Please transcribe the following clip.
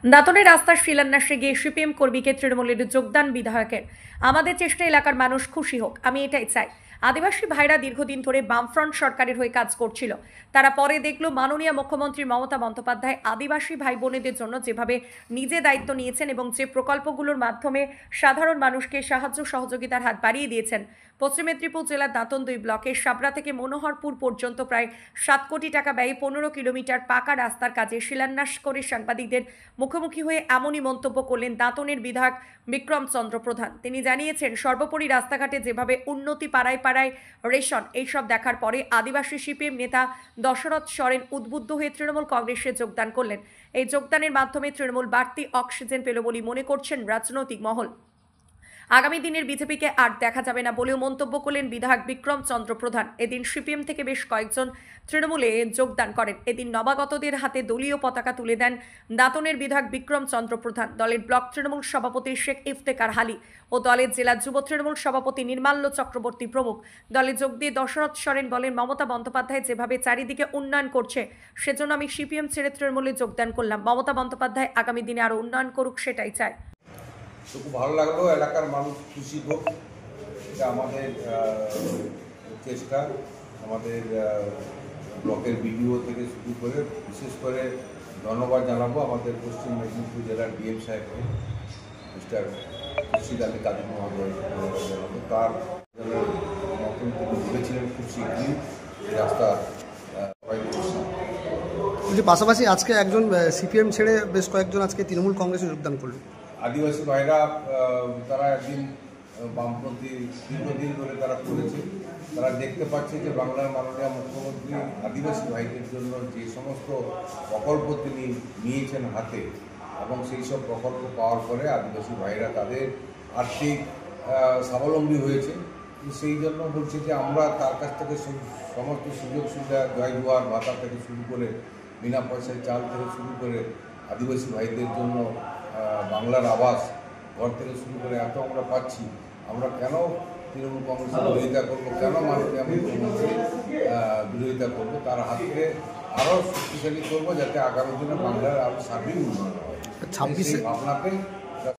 দাঁতনের রাস্তার শিলান্যাসে গিয়ে সিপিএম কর্মীকে তৃণমূলের যোগদান বিধায়কের। আমাদের চেষ্টা এলাকার মানুষ খুশি হোক, আমি এটাই চাই। আদিবাসী ভাইরা দীর্ঘদিন ধরে বামফ্রন্ট সরকারের হয়ে কাজ করছিল। তারা পরে দেখলো মাননীয় মুখ্যমন্ত্রী মমতা বন্দ্যোপাধ্যায় আদিবাসী ভাই বোনেদের জন্য যেভাবে নিজে দায়িত্ব নিয়েছেন এবং যে প্রকল্পগুলোর মাধ্যমে সাধারণ মানুষকে সাহায্য সহযোগিতার হাত বাড়িয়ে দিয়েছেন। পশ্চিম মেদিনীপুর জেলার দাঁতন 2 ব্লকের সাবরা থেকে মনোহরপুর পর্যন্ত প্রায় 7 কোটি টাকা ব্যয়ে 15 কিলোমিটার পাকা রাস্তার কাজে শিলান্যাস করে সাংবাদিকদের মুখোমুখি হয়ে এমনই মন্তব্য করলেন দাঁতনের বিধায়ক বিক্রম চন্দ্র প্রধান। তিনি জানিয়েছেন, সর্বোপরি রাস্তাঘাটে যেভাবে উন্নতি, পাড়ায় পাড়ায় রেশন, এইসব দেখার পরে আদিবাসী সিপিএম নেতা দশরথ সরেন উদ্বুদ্ধ হয়ে তৃণমূল কংগ্রেসে যোগদান করলেন। এই যোগদানের মাধ্যমে তৃণমূল বাড়তি অক্সিজেন পেল বলে মনে করছেন রাজনৈতিক মহল। আগামী দিনের বিজেপিকে আর দেখা যাবে না বলেও মন্তব্য করলেন বিধায়ক বিক্রম চন্দ্র প্রধান। এদিন সিপিএম থেকে বেশ কয়েকজন তৃণমূলে যোগদান করেন। এদিন নবাগতদের হাতে দলীয় পতাকা তুলে দেন দাঁতনের বিধায়ক বিক্রম চন্দ্র প্রধান। দলের ব্লক তৃণমূল সভাপতি শেখ ইফতেকার হালি ও দলের জেলা যুব তৃণমূল সভাপতি নির্মাল্য চক্রবর্তী প্রমুখ। দলে যোগ দিয়ে দশরথ সরেন বলেন, মমতা বন্দ্যোপাধ্যায় যেভাবে চারিদিকে উন্নয়ন করছে, সেজন্য আমি সিপিএম ছেড়ে তৃণমূলে যোগদান করলাম। মমতা বন্দ্যোপাধ্যায় আগামী দিনে আরও উন্নয়ন করুক, সেটাই চাই। তো খুব ভালো লাগলো, এলাকার মানুষ খুশি হোক, এটা আমাদের চেষ্টা। আমাদের ব্লকের বিডিও থেকে শুরু করে বিশেষ করে ধন্যবাদ জানাবো আমাদের পশ্চিম মেদিনীপুর জেলার ডিএম সাহেবকে, মিস্টার খুরশিদ আলী কাজী মহোদয় জানাবো। তার মতন তিনি বলেছিলেন খুব শীঘ্রই এই রাস্তা সবাই করছে। পাশাপাশি আজকে একজন সিপিএম ছেড়ে বেশ কয়েকজন আজকে তৃণমূল কংগ্রেসে যোগদান করল। আদিবাসী ভাইরা তারা একদিন বামপন্থী দীর্ঘদিন ধরে তারা করেছে। তারা দেখতে পাচ্ছে যে বাংলার মাননীয় মুখ্যমন্ত্রী আদিবাসী ভাইদের জন্য যে সমস্ত প্রকল্প তিনি নিয়েছেন হাতে, এবং সেই সব প্রকল্প পাওয়ার পরে আদিবাসী ভাইরা তাদের আর্থিক স্বাবলম্বী হয়েছে। সেই জন্য বলছে যে আমরা তার কাছ থেকে সমস্ত সুযোগ সুবিধা, জয় জোয়ার ভাতা থেকে শুরু করে বিনা পয়সায় চাল থেকে শুরু করে আদিবাসী ভাইদের জন্য বাংলার আবাস ঘর থেকে শুরু করে এত আমরা পাচ্ছি। আমরা কেন তৃণমূল কংগ্রেসের বিরোধিতা করবো, কেন মাননীয় মুখ্যমন্ত্রীর বিরোধিতা করবো? তার হাতকে আরও শক্তিশালী করবো, যাতে আগামী দিনে বাংলার আরও সার্বিক উন্নয়ন হয়। 26 ভাবনাকে